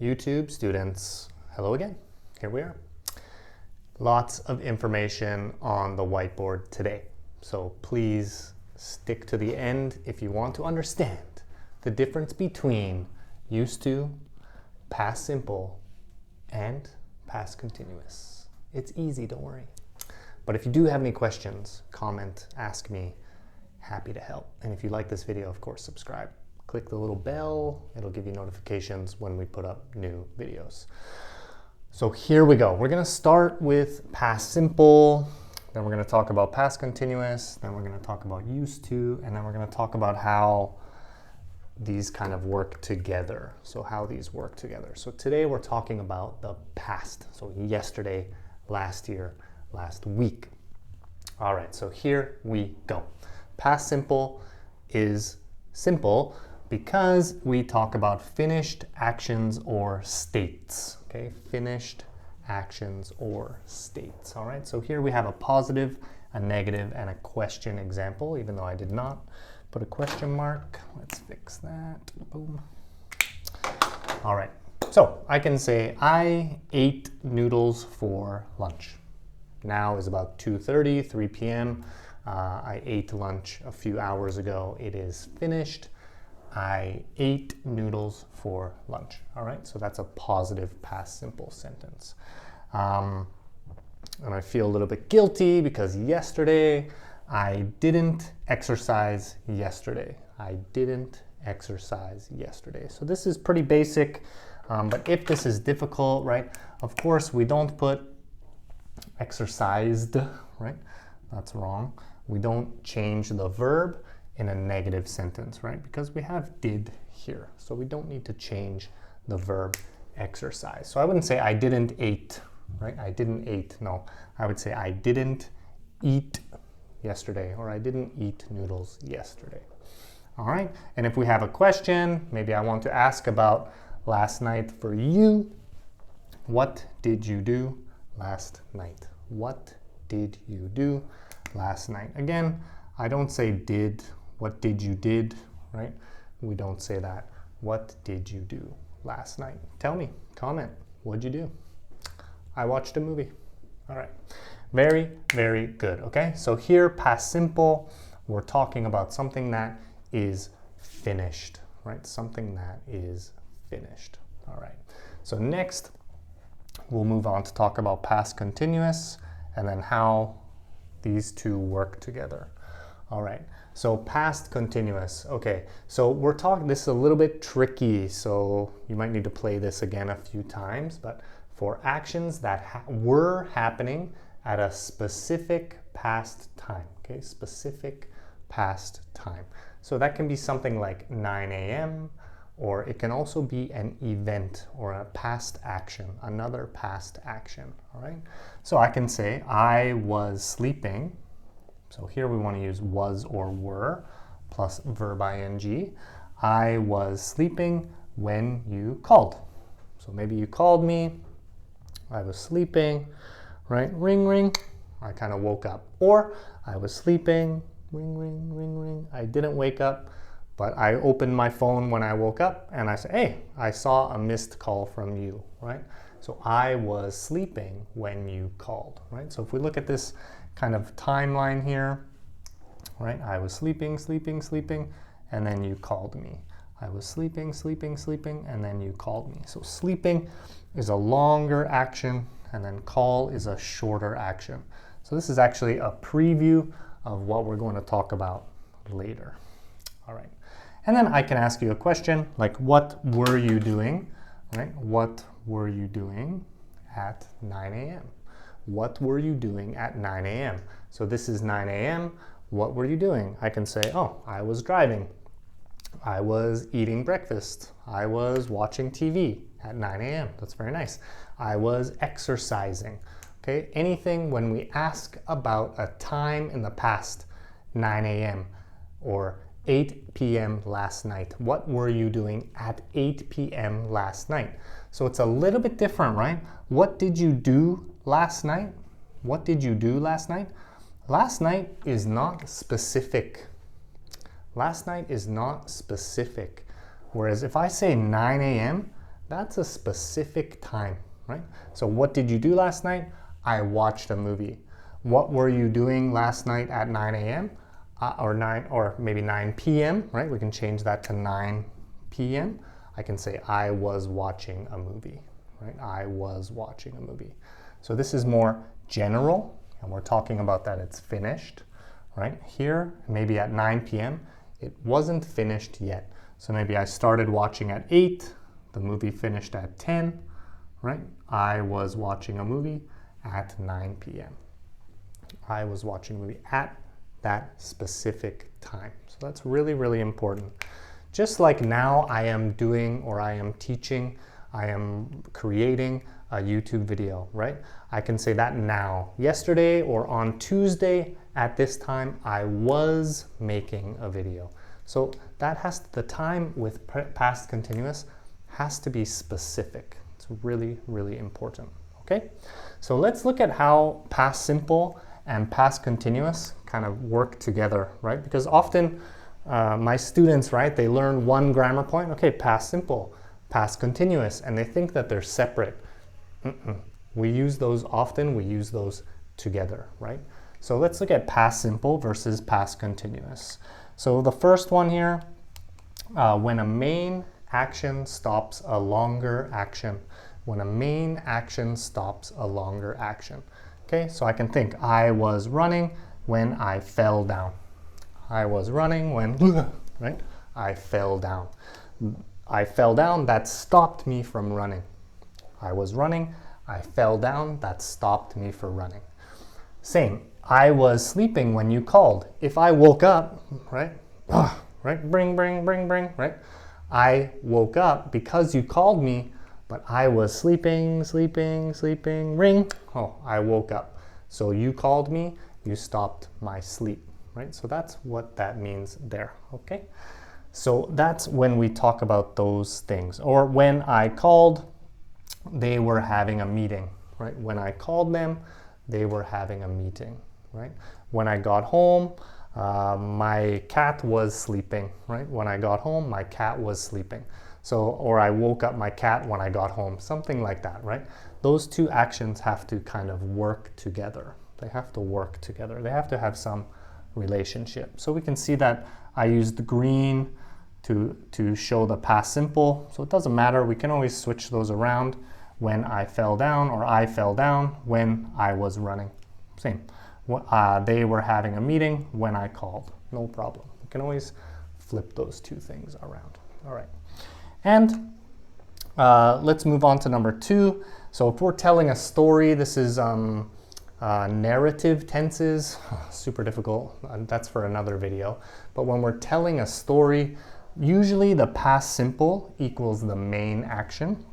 YouTube students, hello again. Here we are. Lots of information on the whiteboard today. So please stick to the end if you want to understand the difference between used to, past simple, and past continuous. It's easy, don't worry. But if you do have any questions, comment, ask me. Happy to help. And if you like this video, of course, subscribe. Click the little bell. It'll give you notifications when we put up new videos. So here we go. We're going to start with past simple. Then we're going to talk about past continuous. Then we're going to talk about used to. And then we're going to talk about how these kind of work together. So how these work together. So today we're talking about the past. So yesterday, last year, last week. All right, so here we go. Past simple is simple because we talk about finished actions or states. Okay, finished actions or states. All right, so here we have a positive, a negative, and a question example, even though I did not put a question mark. Let's fix that. Boom. All right, so I can say I ate noodles for lunch. Now is about 2:30, 3 p.m. I ate lunch a few hours ago. It is finished. I ate noodles for lunch. All right, so that's a positive past simple sentence. And I feel a little bit guilty because yesterday I didn't exercise yesterday. I didn't exercise yesterday. So this is pretty basic, but if this is difficult, right, of course we don't put exercised, right? That's wrong. We don't change the verb in a negative sentence, right? Because we have did here. So we don't need to change the verb exercise. So I wouldn't say I didn't ate, right? I didn't ate. No, I would say I didn't eat yesterday, or I didn't eat noodles yesterday. All right. And if we have a question, maybe I want to ask about last night for you. What did you do last night? What did you do last night? Again, I don't say did. What did you did, right? We don't say that. What did you do last night? Tell me, comment, what'd you do? I watched a movie. All right, very, very good, okay? So here, past simple, we're talking about something that is finished, right? Something that is finished, all right? So next, we'll move on to talk about past continuous and then how these two work together. All right, so past continuous. Okay, so we're talking, this is a little bit tricky, so you might need to play this again a few times, but for actions that were happening at a specific past time, okay, specific past time. So that can be something like 9 a.m., or it can also be an event or a past action, another past action, all right? So I can say, I was sleeping. So here we want to use was or were plus verb ing. I was sleeping when you called. So maybe you called me, I was sleeping, right? Ring, ring, I kind of woke up. Or I was sleeping, ring, ring, ring, ring. I didn't wake up, but I opened my phone when I woke up and I said, hey, I saw a missed call from you, right? So I was sleeping when you called, right? So if we look at this kind of timeline here, right? I was sleeping, sleeping, sleeping, and then you called me. I was sleeping, sleeping, sleeping, and then you called me. So sleeping is a longer action, and then call is a shorter action. So this is actually a preview of what we're going to talk about later. All right. And then I can ask you a question like, what were you doing, right? What were you doing at 9 a.m.? What were you doing at 9 a.m.? So this is 9 a.m. What were you doing? I can say, oh, I was driving. I was eating breakfast. I was watching TV at 9 a.m. That's very nice. I was exercising. Okay, anything when we ask about a time in the past, 9 a.m. or 8 p.m. last night. What were you doing at 8 p.m. last night? So it's a little bit different, right? What did you do last night? What did you do last night? Last night is not specific. Last night is not specific. Whereas if I say 9 a.m., That's a specific time, right? So what did you do last night? I watched a movie. What were you doing last night at 9 a.m.? Or maybe 9 p.m., right? We can change that to 9 p.m. I can say I was watching a movie, right? I was watching a movie. So this is more general, and we're talking about that it's finished, right? Here, maybe at 9 p.m., it wasn't finished yet. So maybe I started watching at 8, the movie finished at 10, right? I was watching a movie at 9 p.m. I was watching a movie at that specific time. So that's really, really important. Just like now I am doing, or I am teaching, I am creating a YouTube video, right? I can say that now. Yesterday or on Tuesday at this time, I was making a video. So that has, the time with past continuous has to be specific. It's really, really important, okay? So let's look at how past simple and past continuous kind of work together, right? Because often my students, right, they learn one grammar point, okay, past simple, past continuous, and they think that they're separate. We use those often, we use those together, right? So let's look at past simple versus past continuous. So the first one here, when a main action stops a longer action. When a main action stops a longer action. Okay, so I can think, I was running when I fell down. I was running when, right? I fell down. I fell down, that stopped me from running. I was running, I fell down, that stopped me from running. Same, I was sleeping when you called. If I woke up, right? Right? Bring, right? I woke up because you called me, but I was sleeping, ring. Oh, I woke up. So you called me, you stopped my sleep, right? So that's what that means there, okay? So that's when we talk about those things. Or when I called, they were having a meeting, right? When I called them, they were having a meeting, right? When I got home, my cat was sleeping, right? When I got home, my cat was sleeping. So, or I woke up my cat when I got home, something like that, right? Those two actions have to kind of work together. They have to work together. They have to have some relationship. So we can see that I used green to show the past simple. So it doesn't matter. We can always switch those around. When I fell down, or I fell down when I was running. Same. They were having a meeting when I called. No problem. We can always flip those two things around. All right. And let's move on to number 2. So if we're telling a story, this is narrative tenses. Super difficult. That's for another video. But when we're telling a story, usually the past simple equals the main action,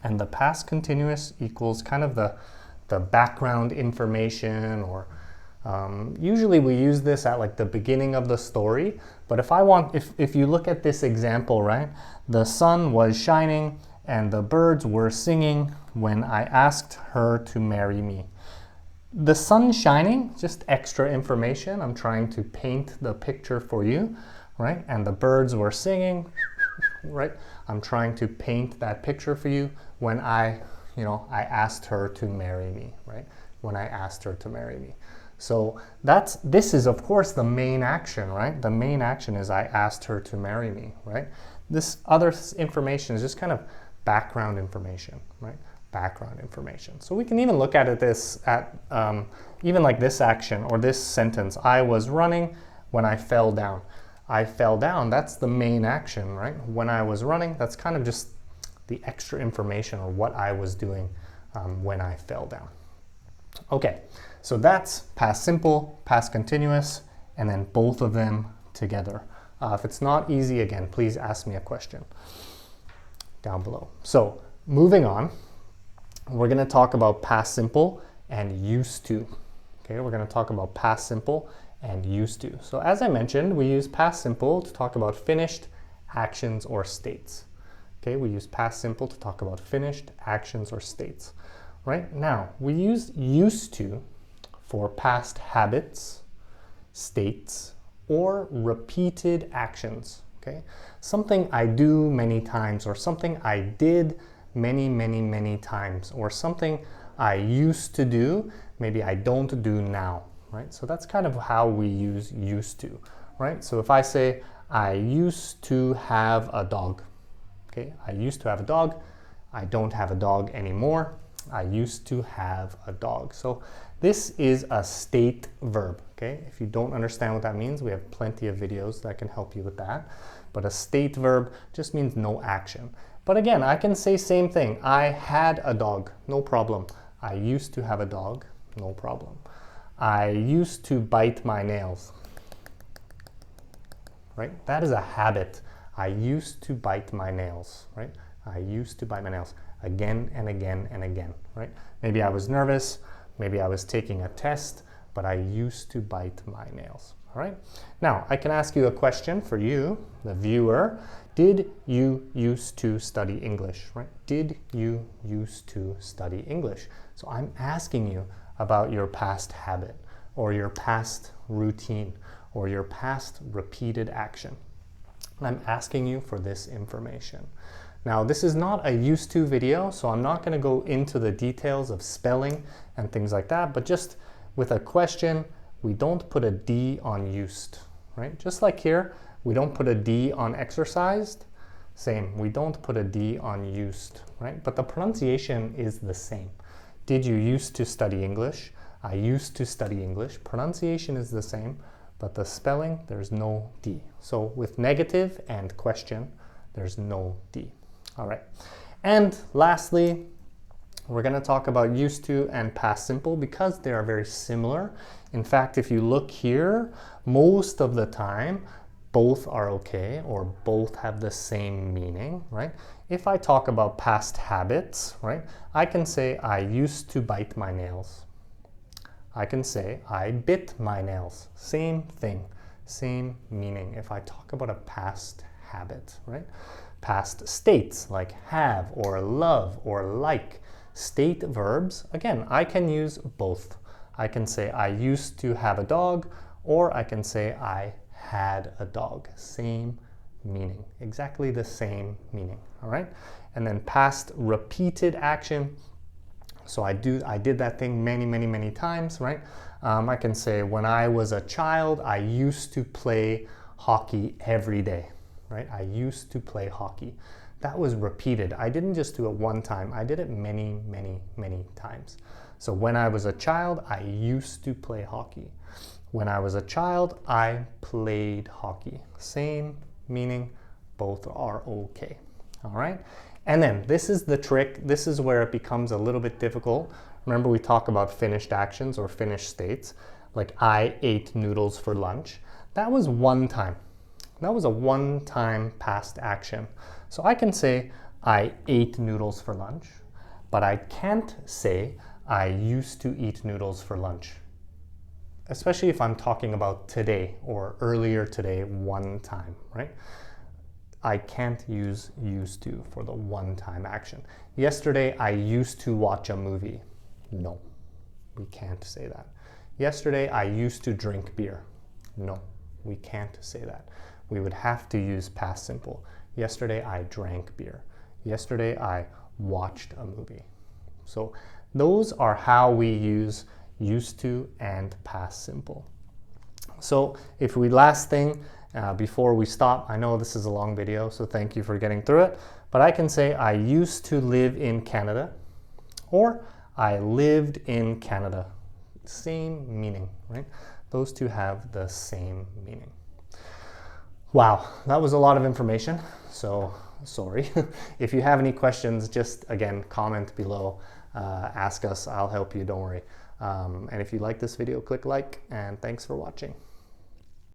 and the past continuous equals kind of the background information, or usually we use this at like the beginning of the story. But if you look at this example, right, the sun was shining and the birds were singing when I asked her to marry me. The sun shining, just extra information. I'm trying to paint the picture for you, right? And the birds were singing, right? I'm trying to paint that picture for you when I asked her to marry me, right? When I asked her to marry me. So this is of course the main action, right? The main action is I asked her to marry me, right? This other information is just kind of background information, right? Background information. So we can even look at even like this action or this sentence. I was running when I fell down. I fell down, that's the main action, right? When I was running, that's kind of just the extra information or what I was doing when I fell down. Okay, so that's past simple, past continuous, and then both of them together. If it's not easy, again, please ask me a question down below. So moving on, we're going to talk about past simple and used to. Okay, we're going to talk about past simple and used to. So as I mentioned, we use past simple to talk about finished actions or states. Okay, we use past simple to talk about finished actions or states. Right? Now, we use used to for past habits, states, or repeated actions. Okay? Something I do many times, or something I did many times, or something I used to do, maybe I don't do now, right? So that's kind of how we use used to, right? So if I say, I used to have a dog, okay? I used to have a dog. I don't have a dog anymore. I used to have a dog. So this is a state verb, okay? If you don't understand what that means, we have plenty of videos that can help you with that. But a state verb just means no action. But again, I can say same thing. I had a dog, no problem. I used to have a dog, no problem. I used to bite my nails, right? That is a habit. I used to bite my nails, right? I used to bite my nails again and again and again, right? Maybe I was nervous, maybe I was taking a test, but I used to bite my nails, all right? Now, I can ask you a question for you, the viewer. Did you used to study English, right? Did you used to study English? So I'm asking you about your past habit, or your past routine, or your past repeated action. I'm asking you for this information. Now, this is not a used to video, so I'm not going to go into the details of spelling and things like that, but just with a question, we don't put a D on used, right? Just like here, we don't put a D on exercised. Same, we don't put a D on used, right? But the pronunciation is the same. Did you used to study English? I used to study English. Pronunciation is the same, but the spelling, there's no D. So with negative and question, there's no D. All right. And lastly, we're going to talk about used to and past simple because they are very similar. In fact, if you look here, most of the time, both are okay, or both have the same meaning, right? If I talk about past habits, right, I can say I used to bite my nails. I can say I bit my nails. Same thing, same meaning if I talk about a past habit, right? Past states like have or love or like. State verbs, again, I can use both. I can say I used to have a dog, or I can say I had a dog. Same meaning, exactly the same meaning, all right? And then past repeated action. So I did that thing many times, right? I can say when I was a child, I used to play hockey every day, right? I used to play hockey. That was repeated. I didn't just do it one time. I did it many times. So when I was a child, I used to play hockey. When I was a child, I played hockey. Same meaning, both are okay, all right? And then this is the trick. This is where it becomes a little bit difficult. Remember, we talk about finished actions or finished states, like I ate noodles for lunch. That was one time. That was a one-time past action. So I can say I ate noodles for lunch, but I can't say I used to eat noodles for lunch, especially if I'm talking about today or earlier today, one time, right? I can't use used to for the one-time action. Yesterday, I used to watch a movie. No, we can't say that. Yesterday, I used to drink beer. No, we can't say that. We would have to use past simple. Yesterday, I drank beer. Yesterday, I watched a movie. So those are how we use used to and past simple. So if we last thing, before we stop, I know this is a long video, so thank you for getting through it, but I can say I used to live in Canada, or I lived in Canada. Same meaning, right? Those two have the same meaning. Wow, that was a lot of information, so sorry. If you have any questions, just again, comment below, ask us, I'll help you, don't worry. And if you like this video, click like, and thanks for watching.